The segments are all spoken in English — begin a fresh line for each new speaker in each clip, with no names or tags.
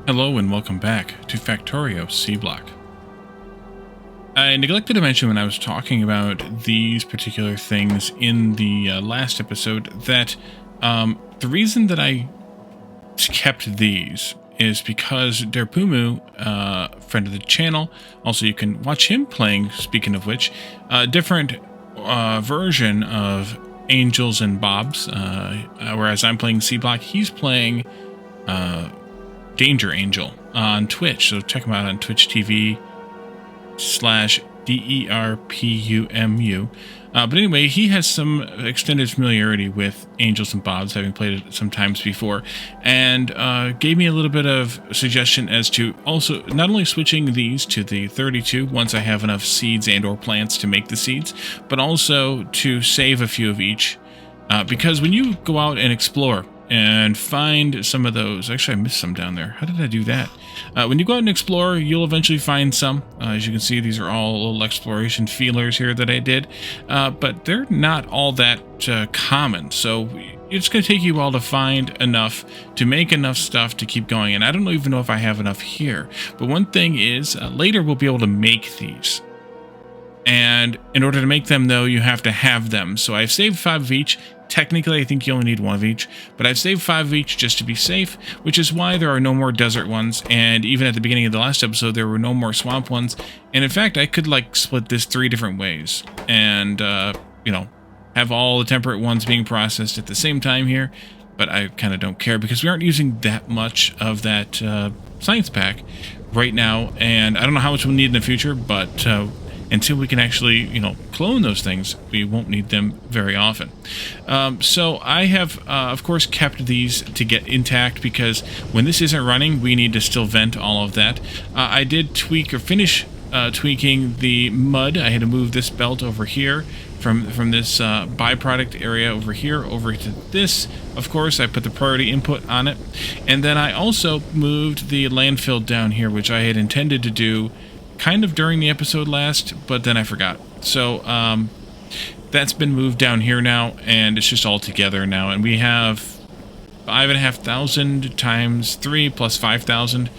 Hello and welcome back to Factorio C Block. I neglected to mention when I was talking about these particular things in the last episode that the reason that I kept these is because Derpumu, friend of the channel, also you can watch him playing, speaking of which, a different version of Angels and Bobs, whereas I'm playing C Block, he's playing Danger Angel on Twitch, so check him out on Twitch TV /DERPUMU. But anyway, he has some extended familiarity with Angels and Bobs, having played it sometimes before, and gave me a little bit of suggestion as to also not only switching these to the 32 once I have enough seeds and or plants to make the seeds, but also to save a few of each, because when you go out and explore and find some of those. Actually, I missed some down there. How did I do that? When you go out and explore, you'll eventually find some. As you can see, these are all little exploration feelers here that I did. But they're not all that common. So it's going to take you a while to find enough to make enough stuff to keep going. And I don't even know if I have enough here. But one thing is, later we'll be able to make these. And in order to make them, though, you have to have them. So I've saved 5 of each. Technically, I think you only need 1 of each, but I've saved 5 of each just to be safe, which is why there are no more desert ones, and even at the beginning of the last episode, there were no more swamp ones, and in fact, I could, like, split this 3 different ways, and, you know, have all the temperate ones being processed at the same time here, but I kind of don't care, because we aren't using that much of that science pack right now, and I don't know how much we'll need in the future, but until we can actually, you know, clone those things, we won't need them very often. So I have, of course, kept these to get intact because when this isn't running, we need to still vent all of that. I did tweak or finish tweaking the mud. I had to move this belt over here from this byproduct area over here over to this. Of course, I put the priority input on it. And then I also moved the landfill down here, which I had intended to do kind of during the episode last, but then I forgot. So that's been moved down here now, and it's just all together now. And we have 5,500 times 3 plus 5,000,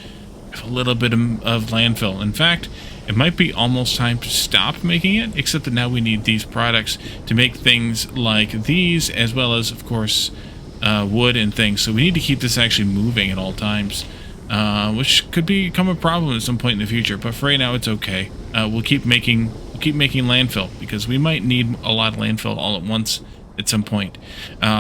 a little bit of landfill. In fact, it might be almost time to stop making it, except that now we need these products to make things like these, as well as, of course, wood and things. So we need to keep this actually moving at all times. Which could become a problem at some point in the future, but for right now it's okay. We'll keep making landfill because we might need a lot of landfill all at once at some point.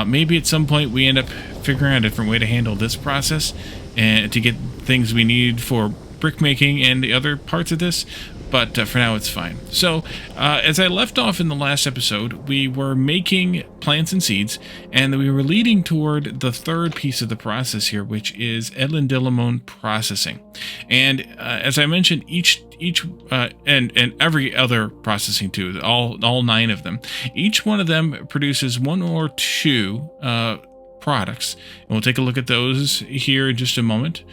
Maybe at some point we end up figuring out a different way to handle this process and to get things we need for brick making and the other parts of this. But for now, it's fine. So, as I left off in the last episode, we were making plants and seeds, and we were leading toward the third piece of the process here, which is elendilimon processing. And as I mentioned, each and every other processing too, all 9 of them, each one of them produces 1 or 2 products, and we'll take a look at those here in just a moment.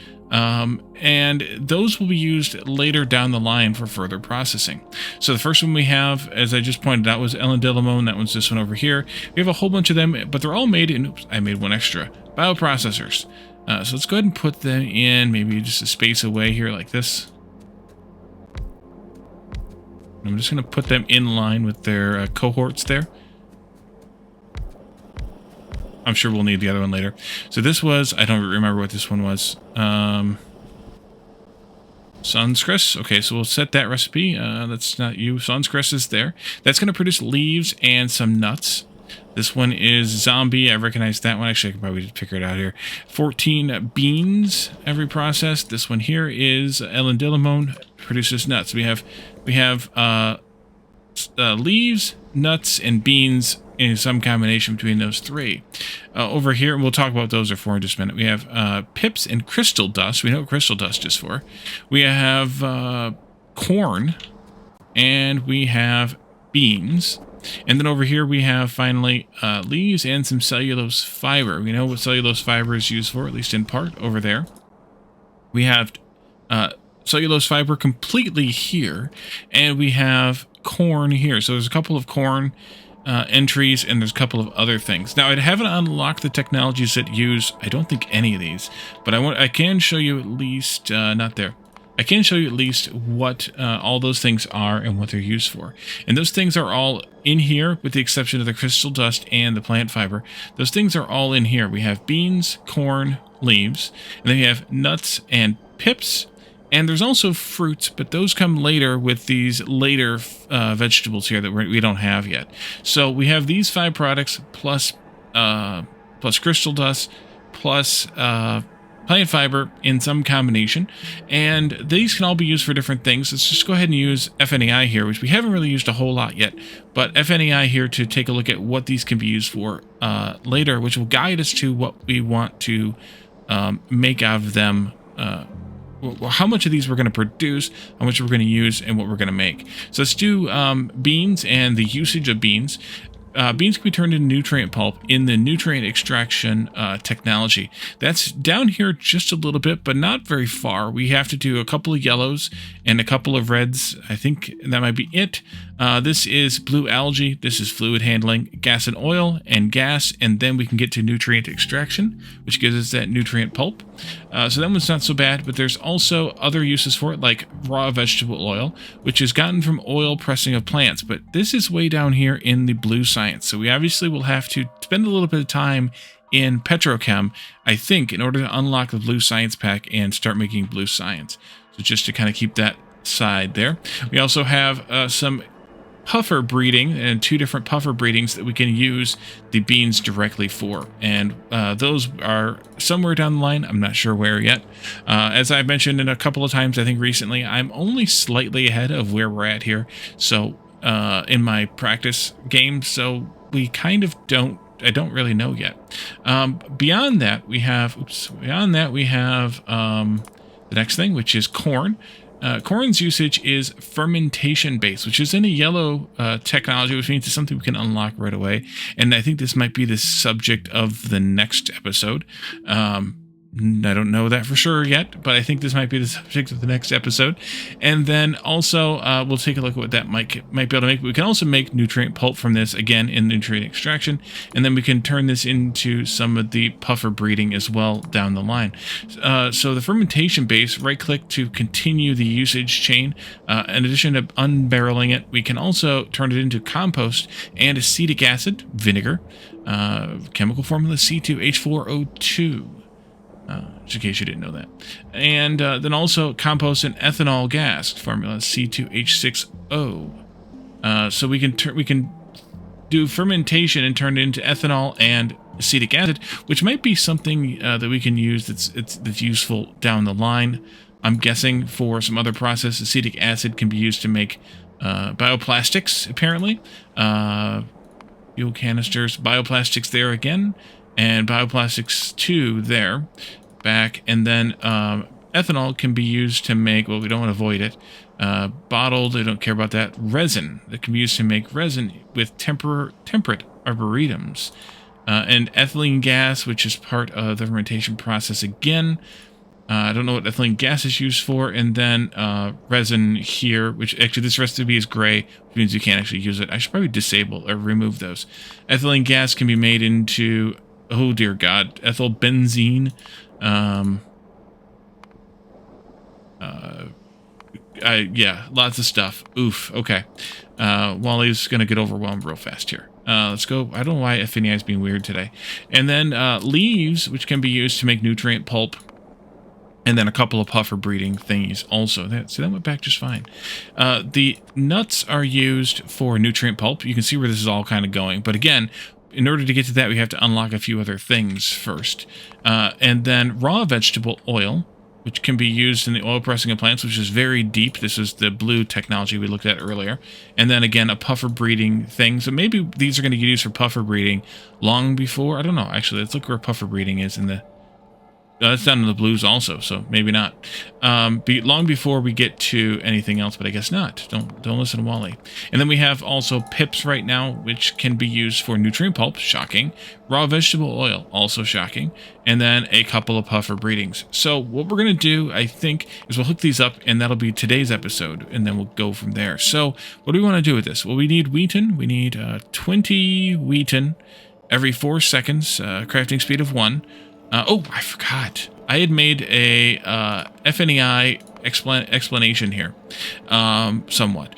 And those will be used later down the line for further processing. So the first one we have, as I just pointed out, was elendilimon. That one's this one over here. We have a whole bunch of them, but they're all made in, oops, I made one extra, bioprocessors. So let's go ahead and put them in maybe just a space away here like this. I'm just going to put them in line with their cohorts there. I'm sure we'll need the other one later. So this was, I don't remember what this one was. Sunscress. Okay, so we'll set that recipe. That's not you. Sunscress is there. That's going to produce leaves and some nuts. This one is zombie. I recognize that one. Actually, I can probably just figure it out here. 14 beans every process. This one here is elendilimon, produces nuts. We have leaves, nuts, and beans in some combination between those 3. Over here, we'll talk about those in just a minute. We have pips and crystal dust. We know what crystal dust is for. We have corn, and we have beans. And then over here, we have finally leaves and some cellulose fiber. We know what cellulose fiber is used for, at least in part, over there. We have cellulose fiber completely here, and we have corn here. So there's a couple of corn entries, and there's a couple of other things. Now, I haven't unlocked the technologies that use, I don't think, any of these, but I can show you at least, not there. I can show you at least what all those things are and what they're used for. And those things are all in here, with the exception of the crystal dust and the plant fiber. Those things are all in here. We have beans, corn, leaves, and then we have nuts and pips. And there's also fruits, but those come later with these later vegetables here that we don't have yet. So we have these 5 products plus crystal dust plus plant fiber in some combination, and these can all be used for different things. Let's just go ahead and use FNAI here, which we haven't really used a whole lot yet, but FNAI here to take a look at what these can be used for later, which will guide us to what we want to make out of them, how much of these we're going to produce, how much we're going to use, and what we're going to make. So let's do beans and the usage of beans. Beans can be turned into nutrient pulp in the nutrient extraction technology. That's down here just a little bit, but not very far. We have to do a couple of yellows and a couple of reds. I think that might be it. This is blue algae. This is fluid handling, gas and oil, and gas. And then we can get to nutrient extraction, which gives us that nutrient pulp. So that one's not so bad, but there's also other uses for it, like raw vegetable oil, which is gotten from oil pressing of plants. But this is way down here in the blue science. So we obviously will have to spend a little bit of time in Petrochem, I think, in order to unlock the blue science pack and start making blue science. So just to kind of keep that side there. We also have some puffer breeding, and 2 different puffer breedings that we can use the beans directly for. And those are somewhere down the line. I'm not sure where yet. As I've mentioned in a couple of times, I think recently, I'm only slightly ahead of where we're at here. So in my practice game, so we kind of I don't really know yet. Beyond that, we have the next thing, which is corn. Corn's usage is fermentation based, which is in a yellow technology, which means it's something we can unlock right away. And I think this might be the subject of the next episode. I don't know that for sure yet, but I think this might be the subject of the next episode. And then also, we'll take a look at what that might be able to make. We can also make nutrient pulp from this, again, in nutrient extraction. And then we can turn this into some of the puffer breeding as well down the line. So the fermentation base, right-click to continue the usage chain. In addition to unbarreling it, we can also turn it into compost and acetic acid, vinegar, chemical formula C2H4O2. Just in case you didn't know that. And then also compost and ethanol gas formula C2H6O. So we can do fermentation and turn it into ethanol and acetic acid, which might be something that we can use that's useful down the line. I'm guessing for some other process, acetic acid can be used to make bioplastics, apparently. Fuel canisters, bioplastics there again. And bioplastics 2 there, back, and then ethanol can be used to make, well, we don't want to avoid it, bottled, I don't care about that, resin that can be used to make resin with temperate arboretums, and ethylene gas, which is part of the fermentation process again. I don't know what ethylene gas is used for, and then resin here, which actually this recipe is gray, which means you can't actually use it. I should probably disable or remove those. Ethylene gas can be made into, oh dear God, ethyl benzene. Yeah, lots of stuff. Oof. Okay. Wally's gonna get overwhelmed real fast here. Let's go. I don't know why FNAI is being weird today. And then leaves, which can be used to make nutrient pulp. And then a couple of puffer breeding thingies also. So that went back just fine. The nuts are used for nutrient pulp. You can see where this is all kind of going. But again, in order to get to that, we have to unlock a few other things first. And then raw vegetable oil, which can be used in the oil pressing of plants, which is very deep. This is the blue technology we looked at earlier. And then again, a puffer breeding thing. So maybe these are going to get used for puffer breeding long before. I don't know. Actually, let's look where puffer breeding is in the... That's down in the blues also, so maybe not. Long before we get to anything else, but I guess not. Don't listen to Wally. And then we have also pips right now, which can be used for nutrient pulp, shocking. Raw vegetable oil, also shocking. And then a couple of puffer breedings. So what we're going to do, I think, is we'll hook these up, and that'll be today's episode, and then we'll go from there. So what do we want to do with this? Well, we need wheaton. We need 20 wheaton every 4 seconds, crafting speed of 1. Oh, I forgot. I had made a FNEI explanation here, somewhat.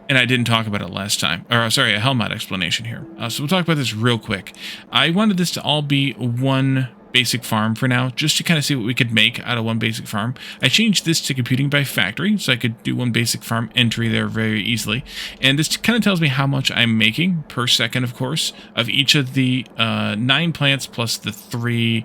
And I didn't talk about it last time. Or, sorry, a Helmut explanation here. So we'll talk about this real quick. I wanted this to all be one basic farm for now, just to kind of see what we could make out of one basic farm. I changed this to computing by factory, so I could do one basic farm entry there very easily. And this kind of tells me how much I'm making per second, of course, of each of the 9 plants plus the 3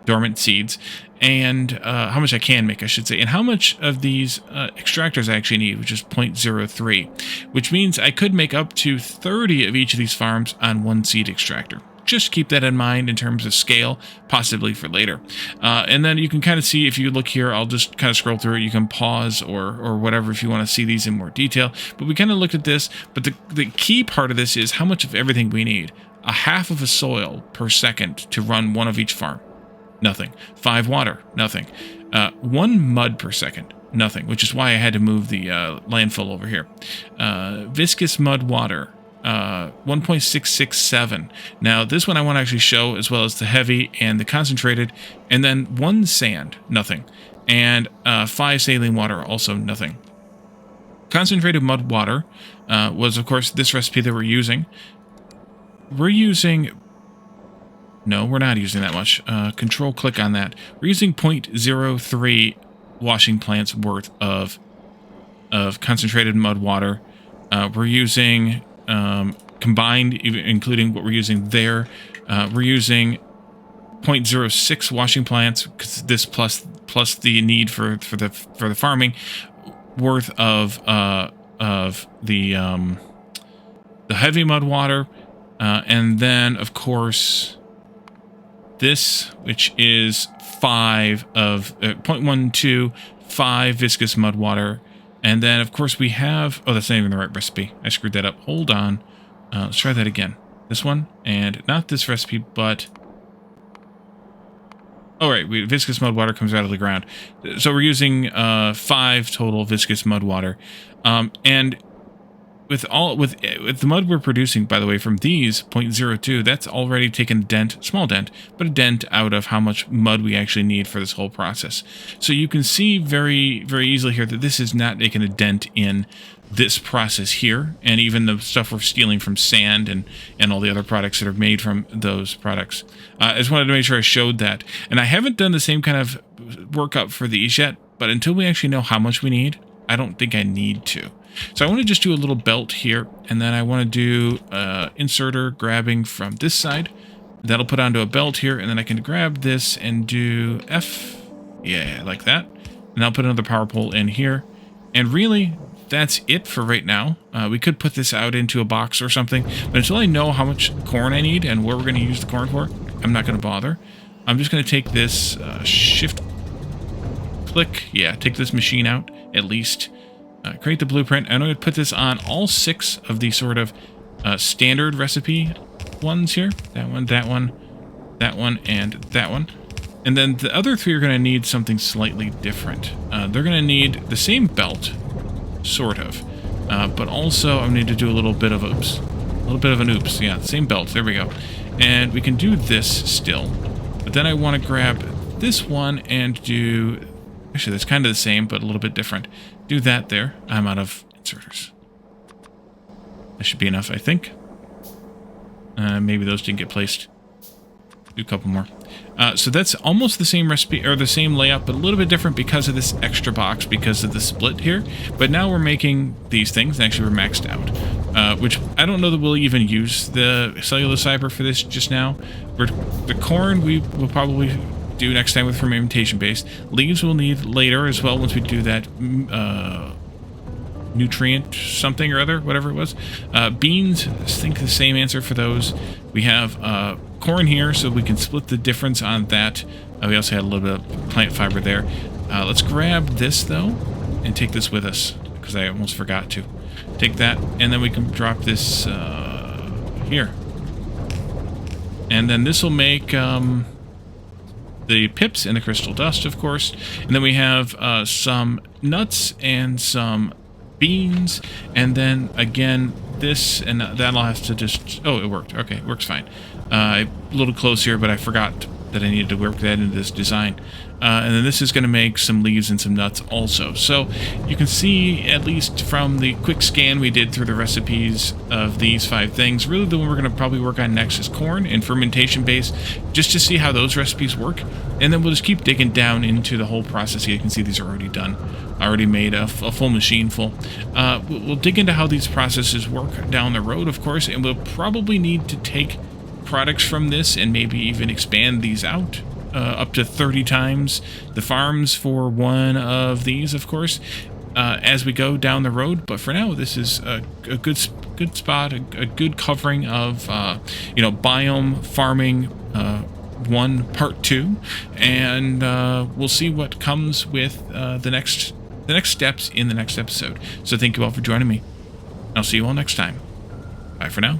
dormant seeds, and how much I can make, I should say, and how much of these extractors I actually need, which is 0.03, which means I could make up to 30 of each of these farms on 1 seed extractor. Just keep that in mind in terms of scale, possibly for later. And then you can kind of see, if you look here, I'll just kind of scroll through it. You can pause or whatever if you want to see these in more detail. But we kind of looked at this. But the key part of this is how much of everything we need. A half of a soil per second to run one of each farm. Nothing. 5 water. Nothing. 1 mud per second. Nothing. Which is why I had to move the landfill over here. Viscous mud water. 1.667. Now this one I want to actually show, as well as the heavy and the concentrated, and then 1 sand, nothing, and 5 saline water, also nothing. Concentrated mud water was, of course, this recipe that we're using. No, we're not using that much. Control click on that. We're using 0.03 washing plants worth of concentrated mud water. We're using combined, including what we're using there, we're using 0.06 washing plants, because this plus the need for the farming worth of the heavy mud water, and then of course this, which is 5 of 0.12 5 viscous mud water. And then, of course, we have... Oh, that's not even the right recipe. I screwed that up. Hold on. Let's try that again. This one. And not this recipe, but... Oh, right. Viscous mud water comes out of the ground. So we're using 5 total viscous mud water. And with the mud we're producing, by the way, from these 0.02, that's already taken a dent, small dent, but a dent out of how much mud we actually need for this whole process. So you can see very, very easily here that this is not making a dent in this process here, and even the stuff we're stealing from sand and all the other products that are made from those products. I just wanted to make sure I showed that. And I haven't done the same kind of workup for these yet, but until we actually know how much we need, I don't think I need to. So I want to just do a little belt here, and then I want to do inserter grabbing from this side. That'll put onto a belt here, and then I can grab this and do F. Yeah, like that. And I'll put another power pole in here. And really, that's it for right now. We could put this out into a box or something, but until I know how much corn I need and where we're going to use the corn for, I'm not going to bother. I'm just going to take this shift click. Yeah, take this machine out, at least. Create the blueprint. I'm going to put this on all 6 of the sort of standard recipe ones here. That one, that one, that one, and that one. And then the other 3 are going to need something slightly different. They're going to need the same belt, sort of, but also I need to do a little bit of oops. A little bit of an oops. Yeah, same belt. There we go. And we can do this still. But then I want to grab this one and do... Actually, that's kind of the same, but a little bit different. Do that there. I'm out of inserters. That should be enough, I think. Maybe those didn't get placed. Do a couple more. So that's almost the same recipe, or the same layout, but a little bit different because of this extra box, because of the split here. But now we're making these things, and actually we're maxed out. Which I don't know that we'll even use the cellulose fiber for this just now. The corn we will probably do next time with fermentation base. Leaves we'll need later as well once we do that nutrient something or other, whatever it was. Beans, I think the same answer for those. We have corn here, so we can split the difference on that We also had a little bit of plant fiber there. Let's grab this, though, and take this with us, because I almost forgot to. Take that, and then we can drop this here. And then this will make the pips and the crystal dust, of course. And then we have some nuts and some beans. And then, again, this, and that'll have to just... Oh, it worked. Okay, it works fine. A little close here, but I forgot that I needed to work that into this design. And then this is going to make some leaves and some nuts also. So you can see, at least from the quick scan we did through the recipes of these 5 things, really the one we're going to probably work on next is corn and fermentation base, just to see how those recipes work. And then we'll just keep digging down into the whole process here. You can see these are already done. I already made a full machine full. We'll dig into how these processes work down the road, of course, and we'll probably need to take products from this and maybe even expand these out. Up to 30 times the farms for one of these, of course, as we go down the road. But for now, this is a good spot, a good covering of biome farming 1 part 2, and we'll see what comes with the next steps in the next episode. So thank you all for joining me. I'll see you all next time. Bye for now.